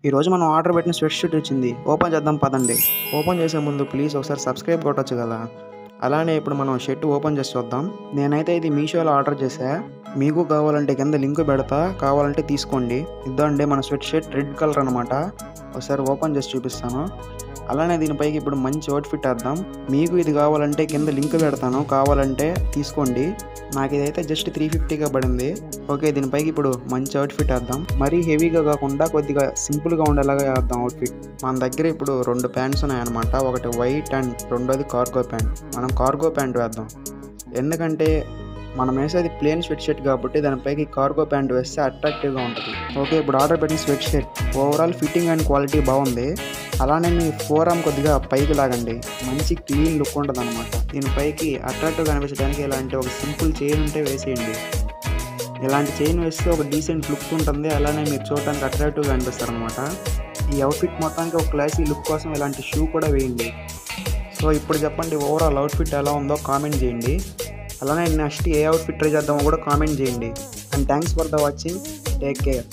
ఈరోజు మనం ఆర్డర్ పెట్టిన స్వెట్ షర్ట్ వచ్చింది. ఓపెన్ చేద్దాం పదండి. ఓపెన్ చేసే ముందు ప్లీజ్ ఒకసారి సబ్స్క్రైబ్ కొట్టొచ్చు కదా. అలానే ఇప్పుడు మనం షర్ట్ ఓపెన్ చేసి చూద్దాం. నేనైతే ఇది మీషోలో ఆర్డర్ చేశా. మీకు కావాలంటే కింద లింక్ పెడతా, కావాలంటే తీసుకోండి. ఇద్దండి మన స్వెట్ షర్ట్ రెడ్ కలర్ అనమాట. ఒకసారి ఓపెన్ చేసి చూపిస్తాను. అలానే దీనిపైకి ఇప్పుడు మంచి అవుట్ఫిట్ వేద్దాం. మీకు ఇది కావాలంటే కింద లింక్ పెడతాను, కావాలంటే తీసుకోండి. నాకు ఇదైతే జస్ట్ 350గా పడింది. ఓకే, దీనిపైకి ఇప్పుడు మంచి అవుట్ఫిట్ వేద్దాం. మరీ హెవీగా కాకుండా కొద్దిగా సింపుల్గా ఉండేలాగా వేద్దాం అవుట్ఫిట్. మన దగ్గర ఇప్పుడు 2 ప్యాంట్స్ ఉన్నాయన్నమాట. ఒకటి వైట్ అండ్ రెండోది కార్గో ప్యాంట్. మనం కార్గో ప్యాంట్ వేద్దాం, ఎందుకంటే మనం వేసేది ప్లేన్ స్వెట్ షర్ట్ కాబట్టి దానిపైకి కార్గో ప్యాంట్ వేస్తే అట్రాక్టివ్గా ఉంటుంది. ఓకే, ఇప్పుడు ఆర్డర్ పెట్టిన sweat shirt overall fitting and quality బాగుంది. అలానే మీ ఫోర్ ఆర్మ్ కొద్దిగా పైకి లాగండి, మంచి క్లీన్ లుక్ ఉంటుంది అనమాట. దీనిపైకి అట్రాక్టివ్గా కనిపించడానికి ఇలాంటి ఒక సింపుల్ చైన్ ఉంటే వేసేయండి. ఇలాంటి చైన్ వేస్తే ఒక డీసెంట్ లుక్ ఉంటుంది. అలానే మీరు చూడడానికి అట్రాక్టివ్గా అనిపిస్తారు అనమాట. ఈ అవుట్ఫిట్ మొత్తానికి ఒక క్లాసీ లుక్ కోసం ఇలాంటి షూ కూడా వేయండి. సో ఇప్పుడు చెప్పండి, ఓవరాల్ అవుట్ఫిట్ ఎలా ఉందో కామెంట్ చేయండి. అలానే నెక్స్ట్ ఏ అవుట్ఫిట్ ట్రై చేద్దామో కూడా కామెంట్ చేయండి. And thanks for the watching. Take care.